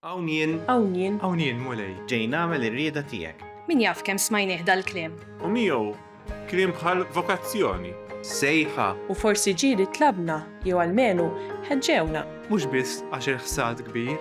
Hawn jien mulej. ġej nagħmel ir-rieda tiegħek. Min jaf kemm smajnieh dal-kliem. U miegħu kliem bħal vokazzjoni. Sejħa U forsi ġieli tlabna jew almenu ħeġġewna. Mhux biss għax il-ħsad kbir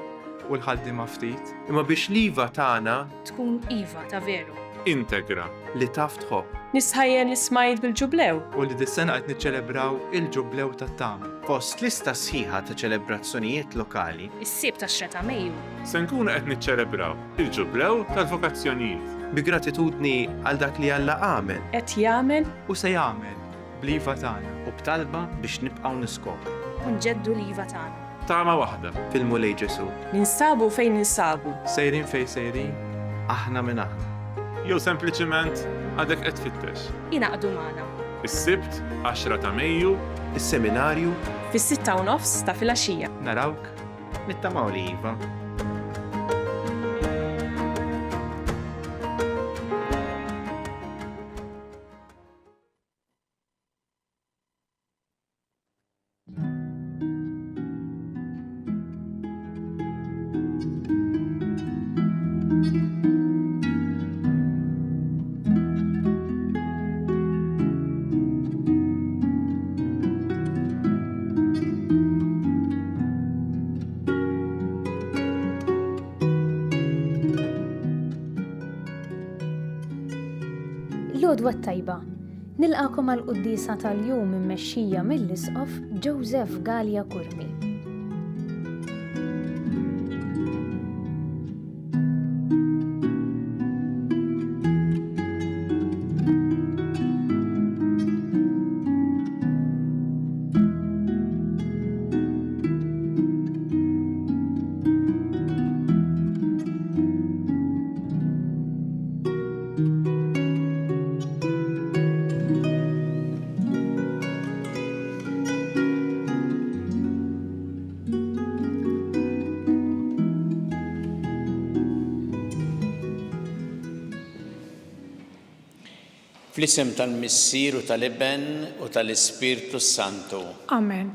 u l-ħaddiema ftit. imma biex liva tagħna Tkun iva ta' veru. Integra. li taf tħobb. Nisħajjen li smajt bil-ġublew. U li dis-sena qed niċċelebraw il-ġublew tat-tama. Fost lista sħiħa ta' ċelebrazzjonijiet lokali Is-sib tax-xra ta' Mejju. Se nkunu qed niċċelebraw il-ġublew tal-vokazzjonijiet. bi gratitudni għal dak li Alla għamel Qed jagħmel U se jagħmel bl-iva tagħna. u b'talba biex nibqgħu niskopru U nġeddu l-iva tagħna. Tama waħda. fil-mulej Ġesu. ninsabu fejn ninsabu. Sejrin fejn sejrin. Aħna minn aħna. Jew sempliċement għadek qed tfittex. Jinaqdu magħna. Is-Sibt 10 ta' Mejju Is-seminarju Fis-6:30 ta' filgħaxija. Narawk. nittamaw li iva. L-għodwa tajba, nilqakom għal qudiesa tal-jum immexxija mill-isqof Joseph Gallia Kurmi. Fl-isem tal-Missier u tal-Iben u tal-Ispirtu Santu. Amen.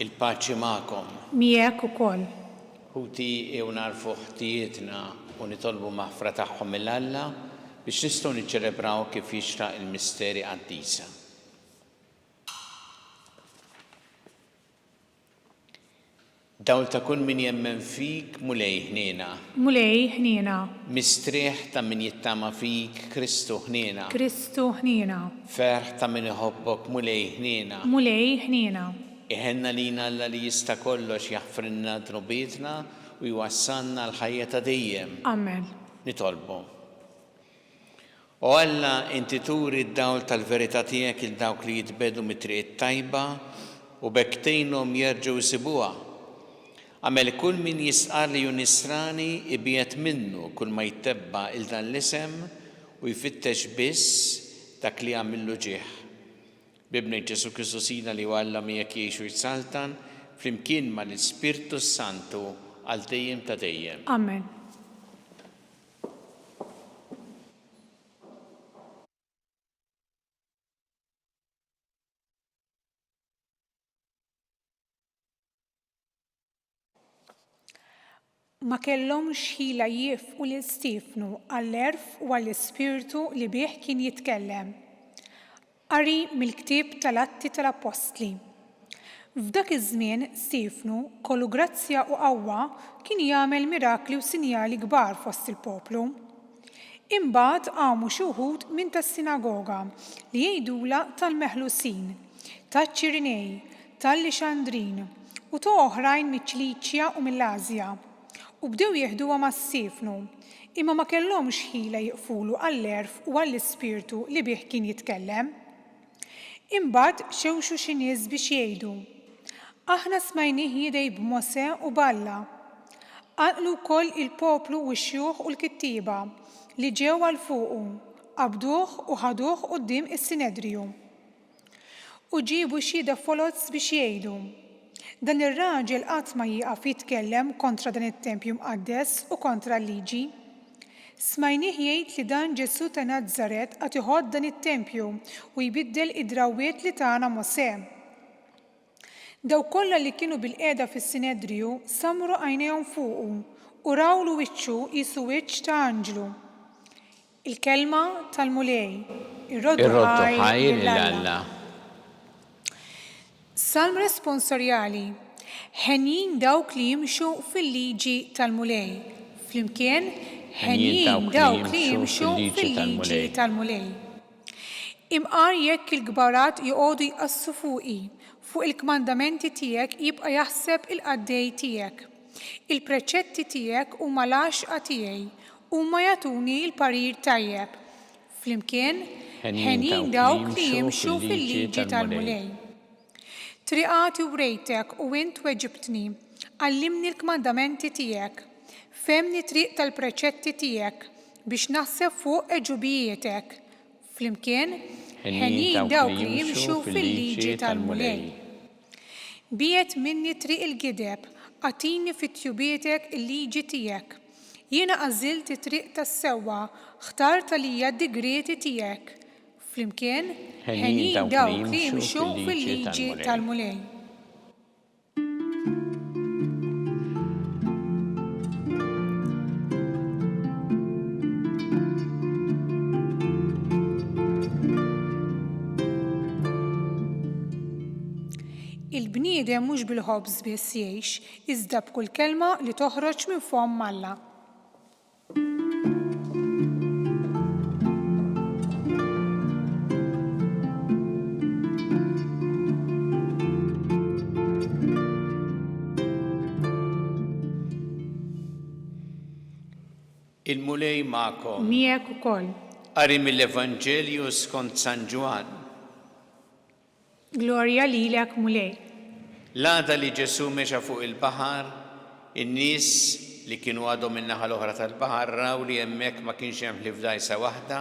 Il-paċi magħkom. Miegħek ukoll. Ħuti jew narfu ħtijietna u nitolbu maħfra tagħhom mill-Alla biex nistgħu niċċelebraw kif jixraq il-misteri qaddisa. Dawl ta' kull min jemmen fik mulej ħniena. Mulej ħniena. Mistrieħ ta' min jittama fik Kristu ħniena. Kristu ħniena. Ferħ ta' min iħobbok mulej ħniena. Mulej ħniena. Iħenna lina Alla li jista' kollox jaħfrinna drobietna u jwassalna l-ħajja ta' dejjem. Amen. Nitolbu. O Alla inti turi d-dawl tal-verità tiegħek il dawk li jitbedu mit-triq tajba u bektejnhom jerġgħu jsibuha. Għamel kull min jisqar li nisrani ibiet minnu kull ma jittebba il-dan l-isem u jfittex biss dak li għamillu ġieħ. Bibni Ġesu Kristu sina li Alla miegħek jgħixu jsaltan flimkien ma l-Ispirtu Santu għal dejjem ta' dejjem. Amen. Ma kellhomx ħila jifqu lil Stifnu għall-erf u għall-Ispirtu li bih kien jitkellem. Qari mill-ktieb tal-Atti tal-Apostli. F'dak iż-żmien Stifnu kollu grazzja u qawwa kien jagħmel mirakli u sinjali kbar fost il-poplu. Imbagħad qaamu xi wħud minn tas-sinagoga li jgħidula tal-Meħlusin, taċ-Ċirinej, tal-Lixandrin u ta' oħrajn miċ-Ċiliċja u mill-Asja. U bdew jieħduha mas-Stifnu, imma ma kellhomx ħila jiqfulu għall-erf u għall-Ispirtu li bih kien jitkellem. Imbagħad xewxu xi nies biex jgħidu: Aħna smajnih jidej b'Mosè u balla. Qalqlu wkoll il-poplu u x-xjuħ u l-kittiba li ġew għal fuqu, qabduh u ħaduh quddiem is-Sinedriju. U ġiebu xi folots biex jgħidu: Dan ir-raġel qatt ma jieqaf jitkellem kontra dan it-tempju mqaddes u kontra l-liġi. Smajnih jgħid li dan Ġesu ta' Nażaret qed iħodd dan it-tempju u jbiddel id-drawwiet li tagħna Mosè. Daw kollha li kienu bil-qiegħda fis-Sinedriju samru għajnejhom fuqu u rawlu wiċċu qisu wiċċ ta' anġlu. Il-kelma tal-mulej, ir-roddu ħajr lill-Alla. Salm responsorjali, ħenjin dawk li jimxu fil-liġi tal-mulej. Flimkien, ħenjin dawk li jimxu fil-liġi tal-mulej. Imqar jekk il-gbarat joqogħdu jqassu fuqi, fuq il-kmandamenti tiegħek jibqa' jaħseb il-qaddej tiegħek. Il-preċetti tiegħek huma l-għaxqa tiegħi huma jagħtuni l-parir tajjeb. Flimkien, ħenjin dawk li jimxu fil-liġi tal-mulej. Triqati u rejtek u int weġibtni, għallimni l-kmandamenti tiegħek, femni triq tal-preċetti tiegħek biex naħseb fuq eġubijietek. Flimkien, ħenjin dawk li jimxu fil-liġi tal-mulej. Biet minni triq il-gideb, għatini fit-tjubietek il-liġi tiegħek. Jiena għażilt it-triq tas-sewwa, ħtart għalija d-digreti tiegħek. Flimkien, ħenjin dawk li jimxu fil-liġi tal-mulej. Il-bniedem mhux bil-ħobż biss jgħix, iżda b'kull kelma li toħroġ minn fom Alla. Il-mulej ma'kom. Miegħek ukoll. Qari mill-Evanġelju skont San Ġwan. Glorja lilek mulej. L-għada li Ġesu mexa fuq il-baħar, in-nies li kienu għadhom min-naħa l-oħra tal-baħar raw li hemmhekk ma kienx hemm ħlifdajsa waħda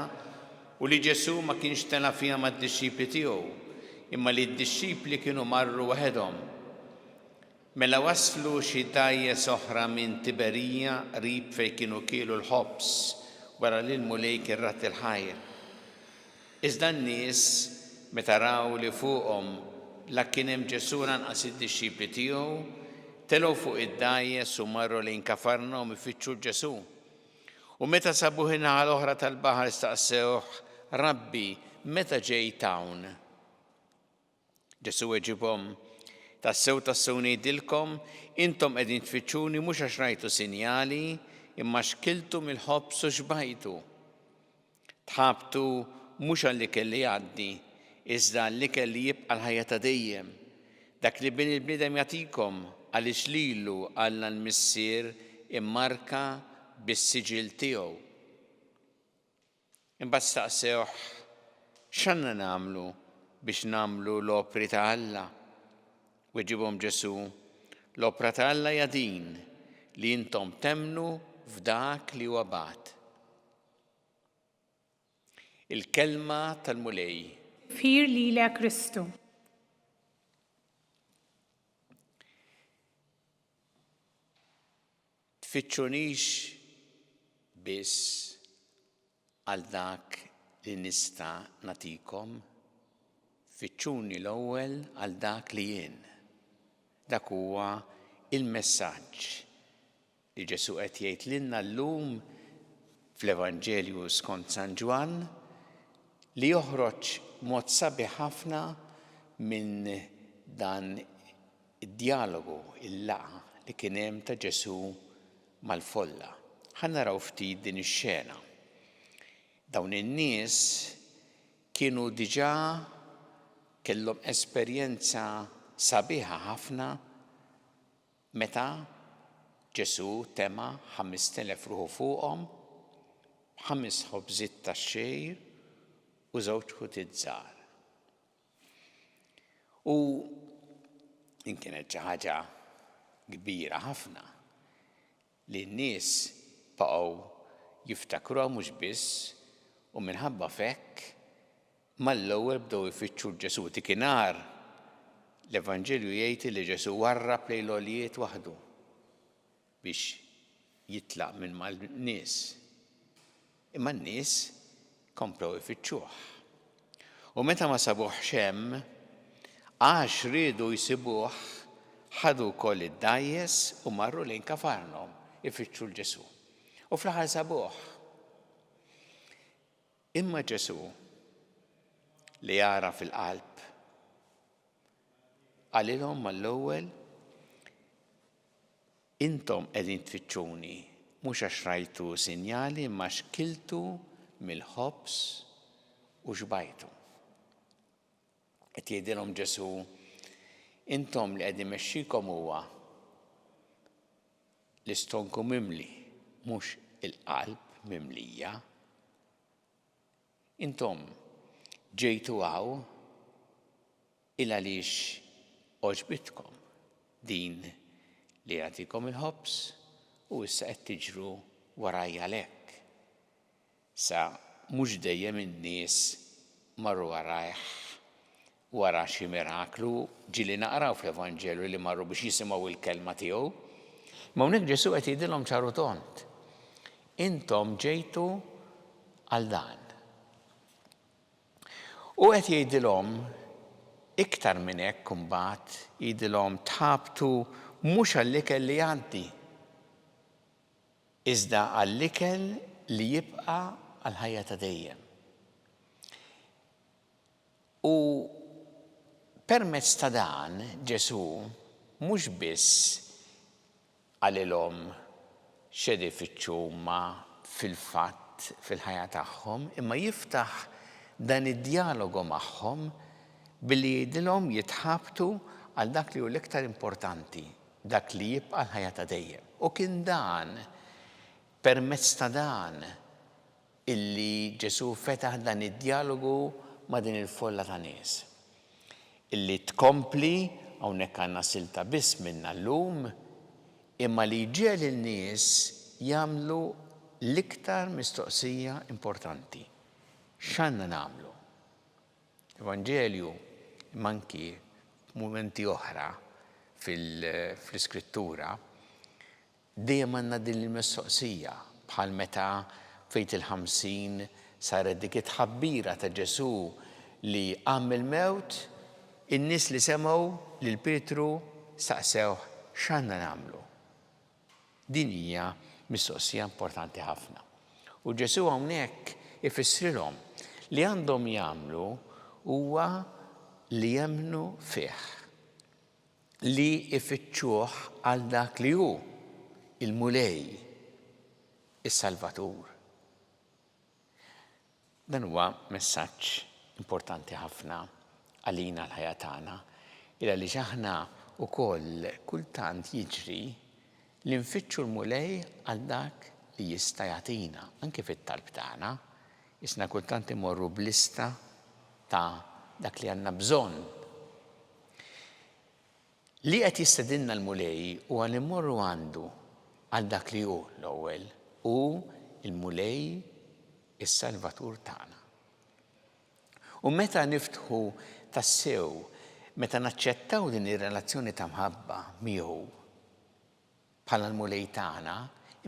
u li Ġesu ma kienx tela fiha mad-dixxipli tiegħu, imma li d-dixxipli kienu marru waħedhom. Mela waslu xi dajjes oħra minn Tiberija qrib fejn kienu kielu l-ħobs wara li l-mulej kien rat il-ħajr. Iżda n-nies meta raw li fuqhom la kien hemm Ġesu lanqas id-dixxipli tiegħu, telgħu fuq id-dajjes u marru lejn Kafarnaum ifittxu Ġesu. U meta sabuh in-naħa l-oħra tal-baħar staqsewh, Rabbi, meta ġejt hawn? Ġesu weġibhom, tassew ngħidilkom, intom qegħdin tfittxuni mhux għax rajtu sinjali, imma xkiltu mill-ħobs u xbajtu. Tħabtu mhux għalli kelli jgħaddi, iżda li kelli jibqa' l-ħajja ta' dejjem. Dak li bin il-bniedem jagħtikom għaliex lilu Alla l-Missier immarka bis-siġil tiegħu. Imbagħad staqsewh, x'għandna nagħmlu biex nagħmlu l-opri ta' Alla? Weġibhom Ġesu, l-opra ta' Alla hija din li intom temnu f'dak li huwa bagħad. Il-kelma tal-mulej. Fir lilek Kristu. Tfittxunix biss għal dak li nista' nagħtikom, fitxuni l-ewwel għal dak li jien. Dak huwa il-messaġġ li Ġesu qed jgħid lilna llum fl-Evanġelju skont San Ġwan li joħroġ mod sabiħ ħafna minn dan id-dialogu, il-laqa li kien hemm ta' Ġesu mal-folla. Ħannaraw ftit din ix-xena. Dawn in-nies kienu diġà kellhom esperjenza sabiħa ħafna meta Ġesu tema 5,000 ruħu fuqhom, 5 ħobżiet tax-xejr u 2 ħutiet żgħar. U kienet xi ħaġa kbira ħafna li n-nies baqgħu jiftakruha mhux biss u minħabba f'hekk mal-ewwel bdew ifittxu Ġesu. Tikinhar l-Evanġelju jgħid li Ġesu warrab lejn l-għoljiet waħdu biex jitlaq minn mal-nies. Imma n-nies komplew ifittxuh. U meta ma sabuhx hemm, għax riedu jsibuh, ħadu wkoll id-dajjes u marru lejn Kafarnaum. ifittxu l-Ġesu. U fl-aħħar sabuh. Imma Ġesu li jara fil-qalb għalilhom mal-ewwel intom qegħdin tfittxuni mhux għax rajtu sinjali imma xkiltu mill-ħobs u xbajtu. Qed jgħidilhom Ġesu intom li qegħdin imexxikom huwa l-istonku mimli mhux il-qalb mimlija. Intom ġejtu għaw għaliex oġbitkom din li jagħtikom il-ħobs u issa qed tiġru warajja lek. Sa mhux dejjem in-nies marru warajh wara xi miraklu ġieli naqraw fl-Evanġelju li marru biex jisimgħu il-kelma tiegħu. Ma hawnhekk Ġesu qed jgħidilhom ċaru tont. Intom ġejtu għal dan. U qed jgħidilhom iktar minn hekk imbagħad jgħidilhom tħabtu mhux għall-ikel li jgħaddi, iżda għall-ikel li jibqa' għall-ħajja ta' dejjem. U permezz ta' dan Ġesu mhux biss għalilhom x'qed ifittxu huma fil-fatt fil-ħajja tagħhom, imma jiftaħ dan id-dialogu magħhom billi jgħidilhom jitħabtu għal dak li hu l-iktar importanti, dak li jibqa' l-ħajja ta' dejjem. U kien dan permezz ta' dan illi Ġesu fetaħ dan id-dialogu ma' din il-folla ta' nies. Illi tkompli hawnhekk għandna silta biss minnha llum, imma li ġiel il-nies jagħmlu l-iktar mistoqsija importanti. X'għandna nagħmlu? Evanġelju manki momenti oħra fl-iskrittura dejjem għandna din il-mistoqsija bħal meta fejt il-50 saret dik it-tħabbira ta' Ġesu li qam il-mewt, in-nies li semgħu lil Petru saqsew x'għandna nagħmlu. Din hija mistoqsija importanti ħafna. U Ġesu hawnhekk ifissrilhom li għandhom jagħmlu huwa li jemmnu fih, li ifittxuh għal dak li hu il-mulej, is-Salvatur. Dan huwa messaġġ importanti ħafna għalina l-ħajja tagħna, għaliex aħna wkoll kultant jiġri li nfittxu l-mulej għal dak li jista' jagħtina anke fit-talb tagħna. Isna kultant imorru b'lista ta' dak li għandna bżonn. Li qed jistedinna l-mulej huwa li mmorru għandu għal dak li hu l-ewwel u l-mulej is-Salvatur tagħna. U meta niftħu tassew, meta naċċettaw din ir-relazzjoni ta' mħabba miegħu bħala l-mulej tagħna,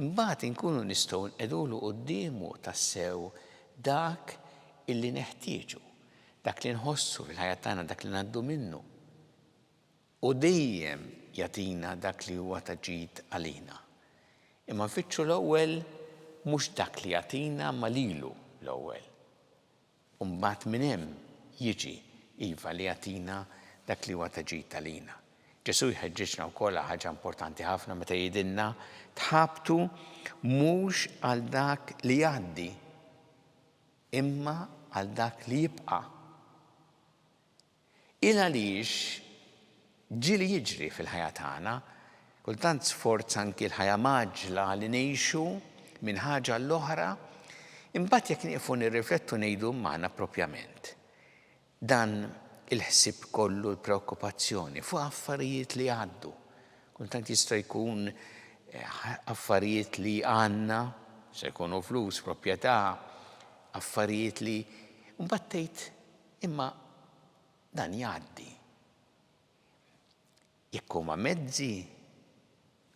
imbagħad inkunu nistgħu nqedulu qudiemu tassew dak illi neħtieġu, dak li nħossu fil-ħajja tagħna, dak li ngħaddu minnu. U dejjem jagħtina dak li huwa ta' ġid għalina. Imma nfittxu l-ewwel mhux dak li jagħtina ma lilu l-ewwel. U mbagħad minn hemm jiġi iva li jagħtina dak li huwa ta' ġid għalina. Ġesu jħeġġeġna wkoll ħaġa importanti ħafna meta jgħidilna tħabtu mhux għal dak li jgħaddi, imma għal dak li jibqa'. Il għaliex ġieli jiġri fil-ħajja tagħna, kultant sforz anki l-ħajja maġla li ngħixu minn ħaġa l-oħra, imbagħad jekk nieqfu nirriflettu ngħidu magħna proprjament. Dan il-ħsieb kollu l-preokkupazzjoni fuq affarijiet li għaddu. Kultant jista' jkun affarijiet li għandna, se jkunu flus, proprjetà, affarijiet li mbagħad tgħid imma dan jgħaddi. Jekk huma mezzi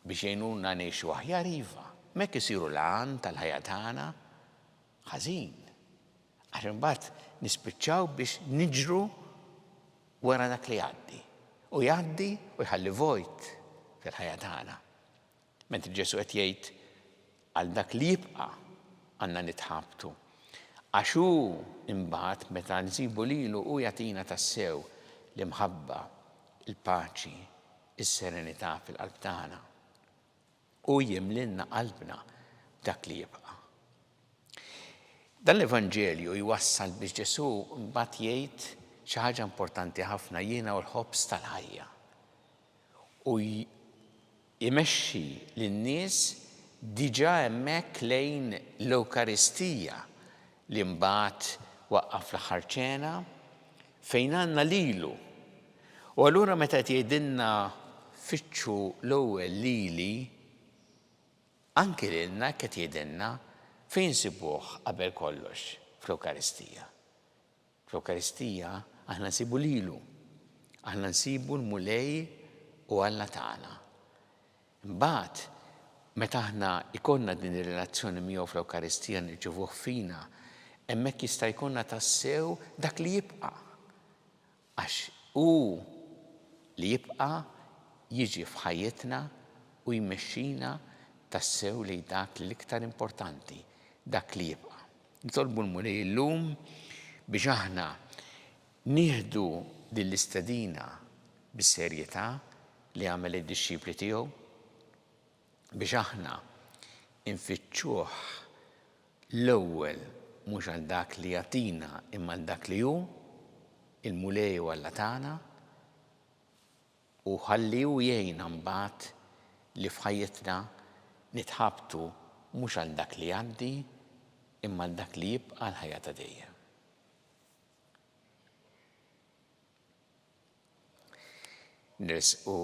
biex jgħinulna ngħixu aħjar iva, m'hekk isiru l-għan tal-ħajja tagħna ħażin. Għax imbagħad nispiċċaw biex niġru wara dak li jgħaddi. U jgħaddi u jħalli vojt fil-ħajja tagħna. Mentri Ġesu qed jgħid għal dak li jibqa' għandna nitħabtu. Għax hu imbagħad meta nsibu lilu hu jagħtina tassew l-imħabba, il-paċi, is-serenità fil-qalb tagħna. U jimlilna qalbna dak li jibqa'. Dan l-Evanġelju jwassal biex Ġesu mbagħad jgħid xi ħaġa importanti ħafna jiena u l-ħobbs tal-ħajja. U jmexxi lin-nies diġà hemmhekk lejn l-Ewkaristija li mbagħad waqqaf l-aħħar ċena fejn għandna lilu. U allura meta qed jgħidilna fitxu l-ewwel lili, anke lilna qed jgħidilna fejn sibuh qabel kollox fl-Ewkaristija. Fl-Ewkaristija aħna nsibu lilu, aħna nsibu l-mulej u Alla tagħna. Imbagħad meta aħna ikollna din ir-relazzjoni miegħu fl-Ewkaristija nirċevuh fina, hemmhekk jista' jkollna tassew dak li jibqa'. Għax hu li jibqa' jiġi f'ħajjitna u jmexxina tassew li dak l-iktar importanti, dak li jibqa'. Nitolbu l-mulej illum biex aħna nieħdu din l-istedina bis-serjetà li għamel id-dixxipli tiegħu, biex aħna nfittxuh l-ewwel mhux għal dak li jagħtina imma għal dak li hu, il-mulej u Alla tagħna, u ħalli hu jgħinna mbagħad li f'ħajjitna nitħabtu mhux għal dak li għaddi imma għal dak li jibqa' l-ħajja ta' dejjem. Nresqu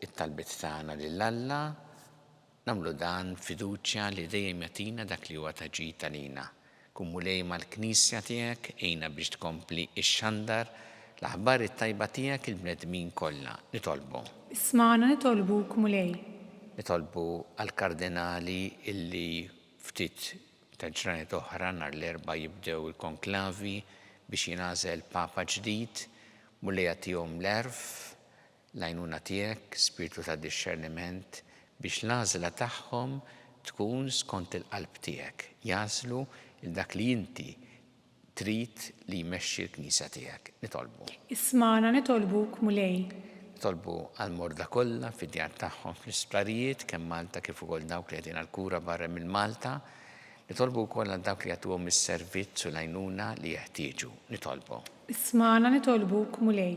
it-talbiet tagħna lil Alla, nagħmlu dan fiduċja li dejjem jagħtina dak li huwa taġid għalina. Kun mulej mal-Knisja tiegħek għejna biex tkompli x-xandar l-aħbar it-tajba tiegħek il-bnedmin kollha. Nitolbu. Isma'na nitolbuk mulej. Nitolbu għall-kardinali illi ftit ta' ġranet oħra nhar l-erba' jibdew il-konklavi biex jingħażel Papa ġdid, mulej jagħtihom l-erf, l-għajnuna tiegħek, spiritu ta' disċerniment biex l-għażla tagħhom tkun skont il-qalb tiegħek. Jażlu il-dak li inti trid li jmexxi l-Knisja tiegħek. Nitolbu. Isma'na nitolbuk mulej. Nitolbu għall-morda kollha fid-djar tagħhom fl-isptarijiet kemm Malta kif ukoll dawk li qegħdin għall-kura barra minn Malta. Nitolbu wkoll għal dawk li jagħtuhom is-servizz u l-għajnuna li jeħtieġu. Nitolbu. Isma'na nitolbuk mulej.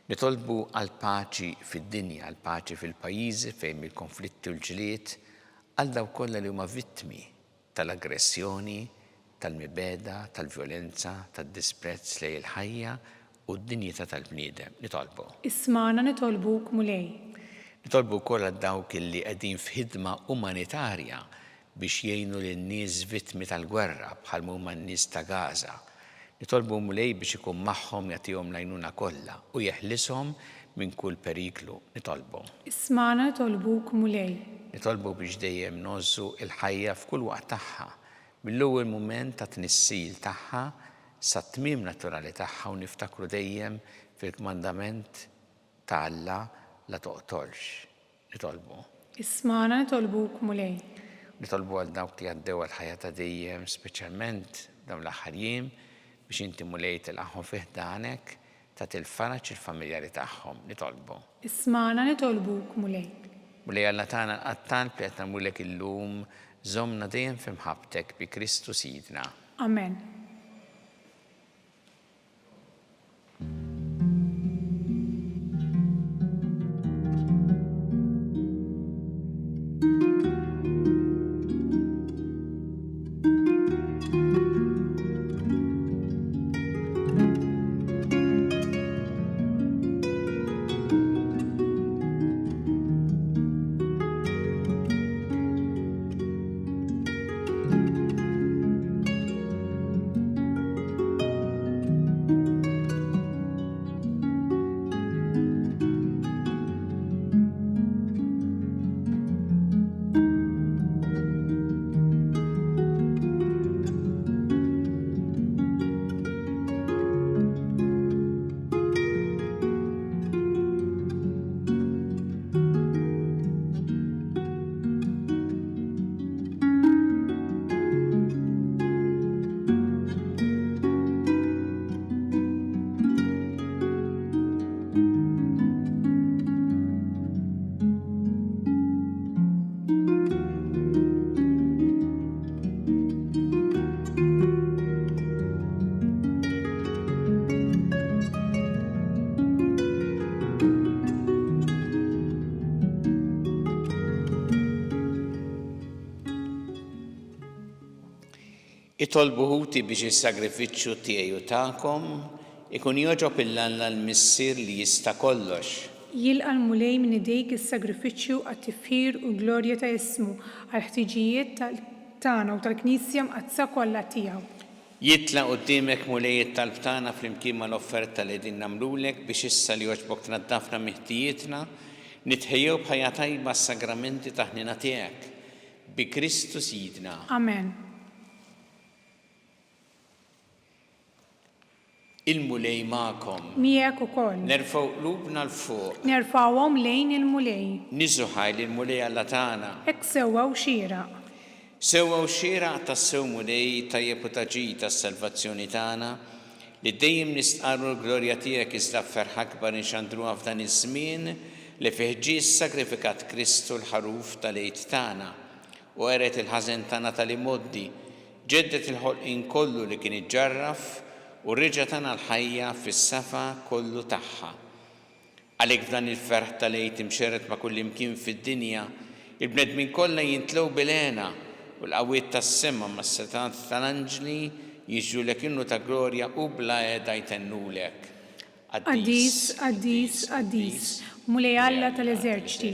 Nitolbu għal paċi fid-dinja, għal paċi fil-pajjiżi fejn il-konflitti u l-ġlied, għal dawk kollha li huma vittmi tal-aggressjoni, tal-mibeda, tal-vjolenza, tad-disprezz lejn il-ħajja u d-dinjità tal-bniedem. Nitolbu. Isma'na nitolbuk mulej. Nitolbu wkoll għal dawk li qegħdin f'ħidma umanitarja biex jgħinu lin-nies vittmi tal-gwerra bħal huma n-nies ta' Gaza. Nitolbu mulej biex ikun magħhom jagħtihom l-għajnuna kollha u jeħlishom minn kull periklu. Nitolbu. Isma'na nitolbuk mulej. Nitolbu biex dejjem nozzu il-ħajja f'kull waqt tagħha, mill-ewwel mument ta' tnissil tagħha sa tmiem naturali tagħha u niftakru dejjem fil-kmandament ta' Alla la toqtolx. Nitolbu. Isma'na nitolbuk mulej. Nitolbu għal dawk li għaddew għal-ħajja ta' dejjem, speċjalment dawn l-aħħar jiem, biex inti mulej tilqahom fih danek ta' tilfaraġ il-familjari tagħhom. Nitolbu. Isma'na nitolbuk mulej. Mulej Alla tagħna qattan li qed nagħmlulek illum żommna dejjem f'imħabbtek bi Kristu Sidna. Amen. Itolbu ħuti biex is-sagrifiċċju tiegħi u tagħkom ikun joġob il-Alla l-Missier li jista' kollox. Jilqa l-mulej minn idejk is-sagrifiċċju għat-tifħir u glorja ta' ismu għal-ħtiġijiet tagħna u tal-Knisja mqazza kollha tiegħu. Jitla qudiemek mulej it-talb tagħna flimkien mal-offerta li din nagħmlulek biex issa li jogħġbok tnaddafna miħtijietna nitħejjew b'ħajja tajba s-sagramenti ta' ħnina tiegħek. Bi Kristu Sidna. Amen. Il-mulej magħkom. Miegħek ukoll. Nerfgħu qlubna l-fuq. Nerfgħuhom lejn il-mulej. Niżu ħajli l-mulej Alla tagħna. Hekk sewwa u xieraq. Sewwa u xieraq tas-sew mulej tajjeb u taġi tas-salvazzjoni tagħna li dejjem nistqarru l-glorja tiegħek iżda ferħ akbar inxandruha f'dan iż-żmien li fih ġie ssagrifikat Kristu l-ħaruf tal-għid tagħna u qeret il-ħażen tagħna tal-imoddi, ġeddet il-ħolqien kollu li kien iġġarraf u rġa' tagħna l-ħajja fis-safa kollu tagħha. Għalhekk f'dan il-ferħ tal-għid imxerret ma' kull imkien fid-dinja, il-bnedmin kollha jintlew bil-għena u l-qawwiet tas-sema mas-setat tal-anġli jiġġulek innu ta' glorja u bla qiegħda jtennulek. Qaddis, qaddis, qaddis, mulej Alla tal-eżerċiti,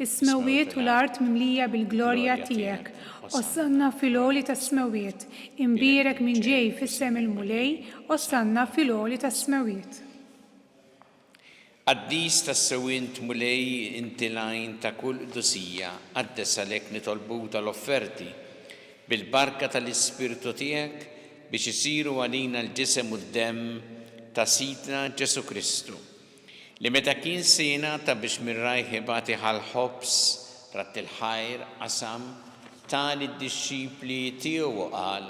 is-smewwiet u l-art mimlija bil-glorja tiegħek. Ossanna fil-għoli tas-smewwiet, imbierek minn ġej fis-sem il-mulej, ossanna fil-għoli tas-smewwiet. Qaddis tas-sewwient mulej inti lajn ta' kull qdusija, qaddes għalhekk nitolbu tal-offerti bil-barka tal-Ispirtu tiegħek biex isiru għalina l-ġisem u d-demm ta' Sidna Ġesu Kristu. Li meta kien se jingħata biex mir-rajħ ibagħti ħal-ħobs tratt il-ħajr qasam tali d-dixxipli tiegħu qal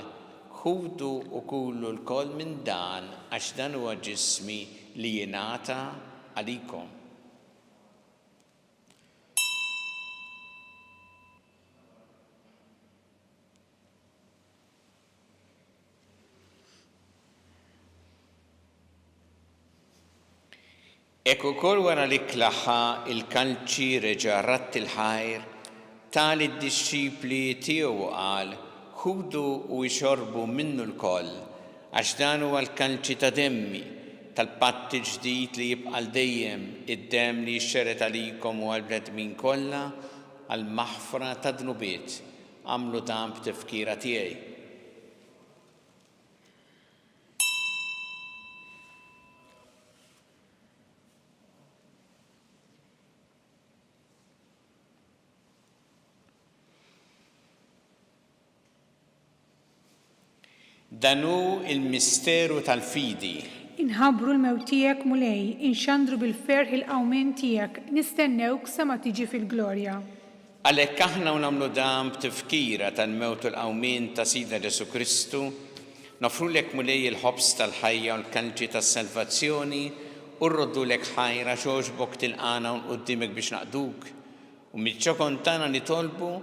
ħudu u kullu l-koll minn dan għax dan huwa ġismi li jingħata għalikom. Ek ukoll wara li klaħħa il-kalċi reġa' ratt il-ħajr, tali d-dixxipli tiegħu qal ħudu u jxorbu minnu l-koll għax dan huwa l-kalċi ta' demmi tal-patti ġdid li jibqa' dejjem id-demm li jxxerret għalikom u għall-bnedmin kollha għall-maħfra ta' dnubiet. Għamlu dan b'tifkira tiegħi. Danu il-misteru tal-fidi. Inħabbru l-mewt tiegħek mulej, inxandru bil-ferħ il-qawmien tiegħek, nistennewk sa ma tiġi fil-glorja. Għalhekk aħna nagħmlu dan b'tifkira tal-mewt u l-qawmien ta' Sidna Ġesu Kristu, nofrulek mulej il-ħobs tal-ħajja u l-kalċi tas-salvazzjoni u rroddulek ħajra xogħġbok tilqana u nquddiemek biex naqduk. U miċ-ċokon tagħna nitolbu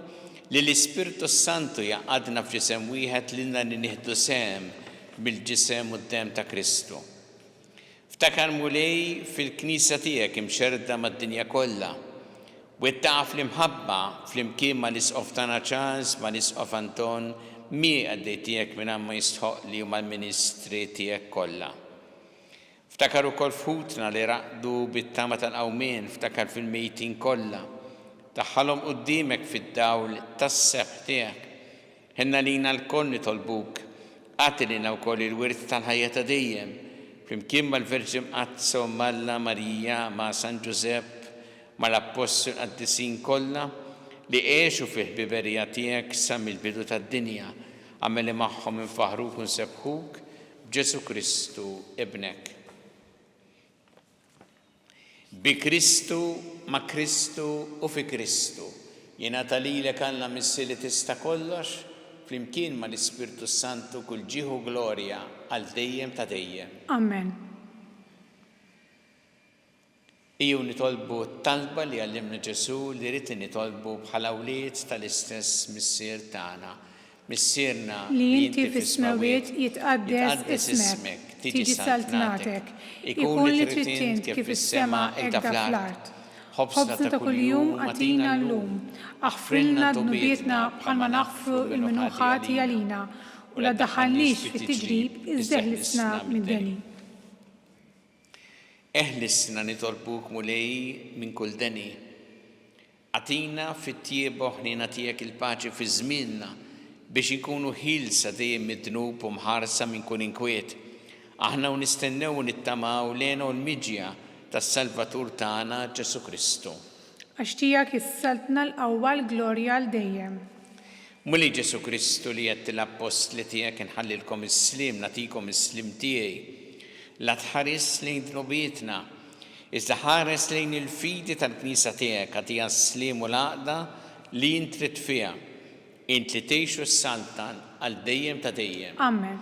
li l-Ispirtu Santu jaqadna f'ġisem wieħed lilna li nieħdu sehem bil-ġisem u d-demm ta' Kristu. Ftakar mulej fil-Knisja tiegħek imxerda mad-dinja kollha. Wettaqa fl-imħabba flimkien ma' l-isqof tagħna Charles ma' l-isqof Anton mi għaddej tiegħek minn ma jistħoq li huma l-ministri tiegħek kollha. Ftakar ukoll f'ħutna li raqdu bit-tama tal-qawmien, ftakar fil-mejtin kollha. Taħħalhom quddiemek fid-dawl tas-seħħ tiegħek. Ħinna lina l-koll nitolbuk, għati lina wkoll il-wirt tal-ħajja ta' dejjem, flimkien mal-Verġi Mqazza u Malla Marija ma' San Ġusepp mal-Apostol qaddisin kollha li għexu fih biberija tiegħek sa mill-bidu tad-dinja, għameli magħhom infaħruk u nsebħuk b'Ġesu Kristu ibnek. Bi Kristu, ma' Kristu u fi Kristu. Jingħata lilek Alla Missi li tista' kollox, flimkien ma' l-Ispirtu Santu kull ġieħu glorja għal dejjem ta' dejjem. Amen. Iju nitolbu t-talba li għallimna Ġesu li rrid nitolbu bħala wlied tal-istess missier tagħna. Missierna li inti fis-smawiet jitqaddes ismek, tiġi saltnatek, ikun li trid kif is-sema hekk fl-art. Ħobsna ta' kuljum għatina llum, aħfrilna dnubietna bħalma naħfru il-minuħati għalina u la daħalniex fit-tiġrib iżda ħlisna mid-deni. Eħlisna nitolbuk mulej minn kull deni. Atina fit-tiebu ħnina tiegħek il-paċi fi żmienna biex inkunu ħilsa dejjem mid-dnub u mħarsa minn kull inkwiet. Aħna u nistennew u nittamaw lena u l-miġja tas-Salvatur tagħna Ġesu Kristu. Għax tiegħek issaltna l-qawwa l-glorja l dejjem. Muli Ġesu Kristu li qed l-apostli tiegħek inħallilkom is-slim nagħtikom is-slim tiegħi. La tħares lejn dnubietna, iżda ħares lejn il-fidi tal-Knisja tiegħek għatija s-slim u l-għaqda li intrid fiha. Int li tgħixu s-saltan għal dejjem ta' dejjem. Amen.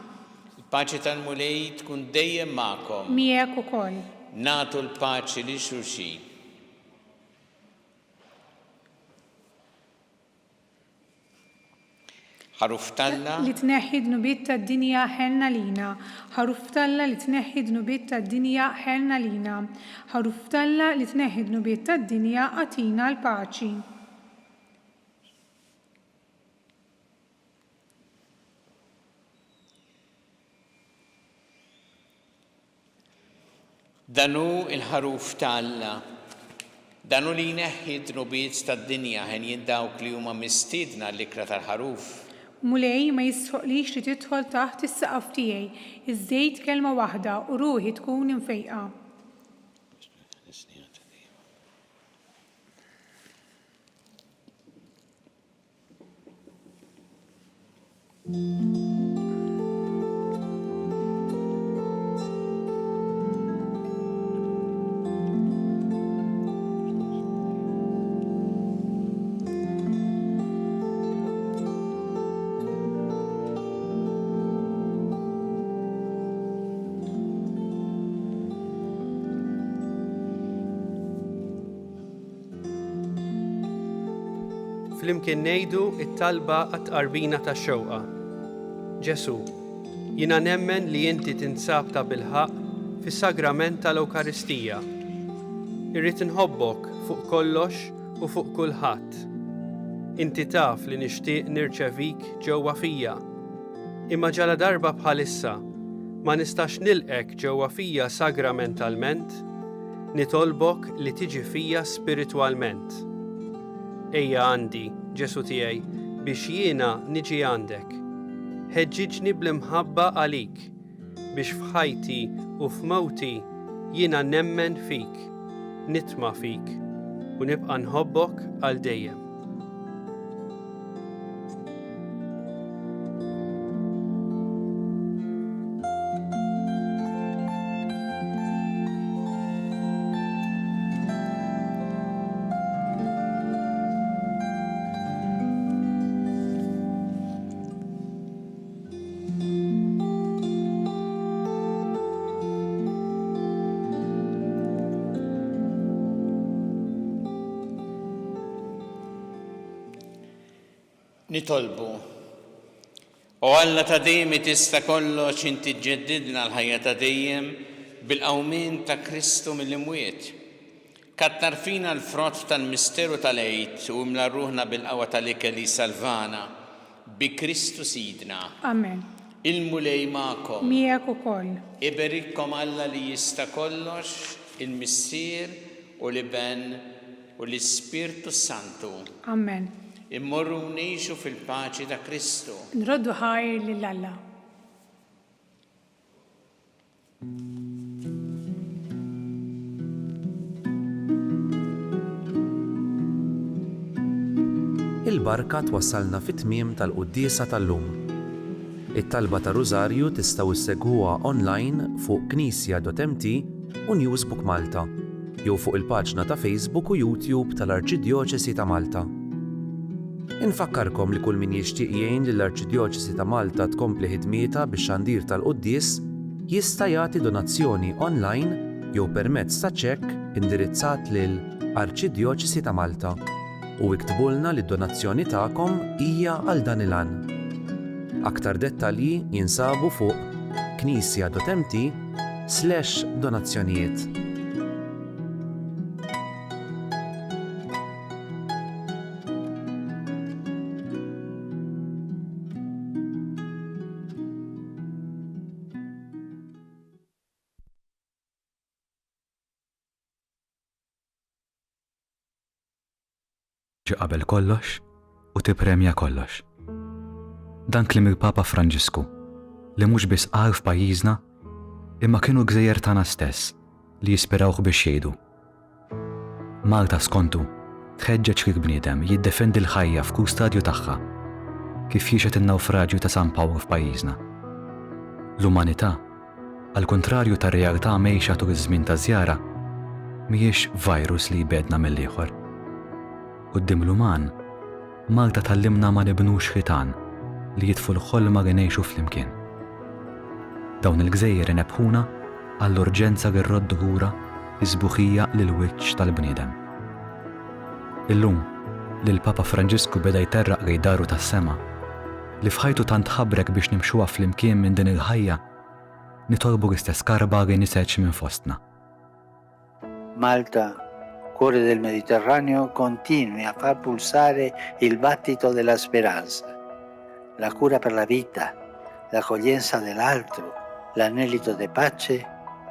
Il-paċi tal-mulej tkun dejjem magħkom. Miegħek ukoll. Nagħtu l-paċi li xulxin. ħaruf talla li tneħħi dnubiet tad-dinja ħelna lina. Ħaruf talla li tneħħi dnubiet tad-dinja ħelna lina. Ħaruf talla li tneħħi dnubiet tad-dinja għatina l-paċi. Danu il-ħaruf talla. Danu li jneħħi dnubiet tad-dinja ħen jiddawk li huma mistiedna l-ikra tal-ħaruf. Mulej ma jisħoqlix li tidħol taħt is-saqaf tiegħi, iż-żejt kelma waħda u ruħi tkun infejqa. Flimkien ngħidu it-talba għat-qarbina tax-xewqa. Ġesu, jiena nemmen li inti tinsab ta' bilħaq fis-sagrament tal-Ewkaristija. Irrid inħobbok fuq kollox u fuq kulħadd. Inti taf li nixtieq nirċevik ġewwa fija. Imma ġala darba bħalissa ma nistax nilqek ġewwa fija sagramentalment, nitolbok li tiġi fija spiritwalment. Ejja għandi, Ġesu tiegħi, biex jiena niġi għandek. Ħeġġiġni bl-imħabba għalik, biex f'ħajti u f'mewti jiena nemmen fik, nitma' fik u nibqa' nħobbok għal dejjem. Nitolbu. U Alla ta' dejjem tista' kollox inti tġeddidna l-ħajja ta' dejjem bil-qawmien ta' Kristu mill-imwiet. Kattar fina l-frott tal-misteru tal-għid u imla ruħna bil-qawwa tal-ikel li salvana bi Kristu sidna. Amen. Il-mulej magħkom. Miegħek ukoll. Iberikkom Alla li jista' kollox, il-Missier u l-Iben u l-Ispirtu Santu. Amen. Immorru ngħixu fil-paċi ta' Kristu. Nroddu ħajr lil Alla. Il-barka twassalna fit-tmiem tal-quddiesa tal-lum. It-talba ta' Rużarju tistgħu issegħuha online fuq knisja.mt u Newsbook Malta, jew fuq il-paġna ta' Facebook u YouTube tal-Arċidjoċesi ta' Malta. Infakkarkom li kull min jixtieq jgħin lill-Arċidjoċesi ta' Malta tkompli ħidmietha bix-xandir tal-quddies jista' jagħti donazzjoni online jew permezz ta' ċekk indirizzat lil Arċidjoċesi ta' Malta u iktbulna li d-donazzjoni tagħkom hija għal dan il-għan. Aktar dettalji jinsabu fuq knisja.mt/donazzjonijiet. ġi qabel kollox u tippremja kollox. Dan kliem il-Papa Franġisku li mhux biss qal f'pajjiżna imma kienu gżejjer tagħna stess li jispirawh biex jgħidu. Malta skontu tħeġġeġ kif bniedem jiddefendi l-ħajja f'kull stadju tagħha kif jiexet in-nawfraġġju ta' San Pawl f'pajjiżna. L-umanità, għal kontrarju tar-realtà mgħejxa tul iż-żmien ta' żjara, mhijiex virus li jbedna mill-ieħor. Quddiem l-uman, Malta tallimna ma nibnux ħitan li jitfu l-ħolma li ngħixu flimkien. Dawn il-gżejjer inebħuna għall-urġenza li rroddu lura iż-sbuħija lill-wiċċ tal-bniedem. Illum li l-Papa Franġisku beda jterraq lejn daru tas-sema li f'ħajtu tant ħabbrek biex nimxuha flimkien minn din il-ħajja nitolbu l-istess karba li niseċ minn fostna. Malta, cuore del Mediterraneo, continui a far pulsare il battito della speranza, la cura per la vita, l'accoglienza dell'altro, l'anelito di pace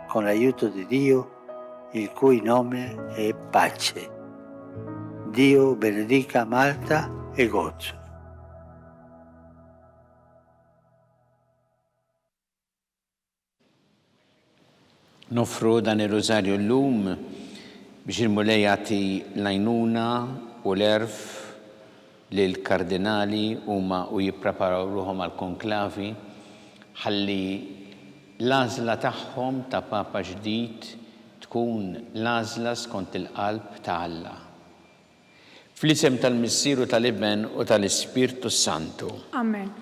con l'aiuto di Dio, il cui nome è pace. Dio benedica Malta e Gozo. Nofru dan il-Rosarju l-lum biex il-mulej jagħti l-għajnuna u l-erf lill-kardinali huma u jippreparaw ruhom għall-konklavi ħalli l-għażla tagħhom ta' Papa ġdid tkun l-għażla skont il-qalb ta' Alla. Fl-isem tal-Missieru tal-Iben u tal-Ispirtu Santu. Amen.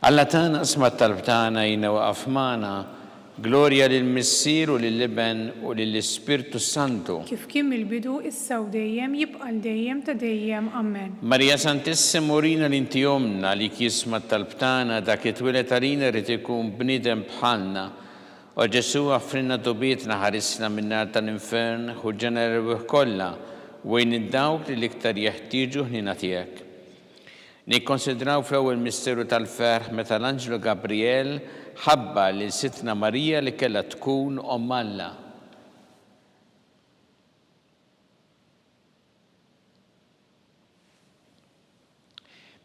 Alla tagħna isma' talb tagħna jina waqaf magħna. Gloria lill-Missieru lill-Iben u lill-Ispirtu Santu. Kif kien mill-bidu issa u dejjem jibqa' dejjem ta' dejjem. Amen. Marija Santissima urina l-inti jomna li kisma talb tagħna dak it-twilet għalina rid ikun bniedem bħalna. U Ġesu għaffrinna dobietna ħarisna min-nar tal-infern u ġeneru kollha wejn id-dawk li l-iktar jeħtieġu ħnina tiegħek. Nikkonsidraw fl-ewwel misteru tal-ferħ meta l-Anġlu Gabriel ħabba li sitna Marija li kellha tkun Omm Alla.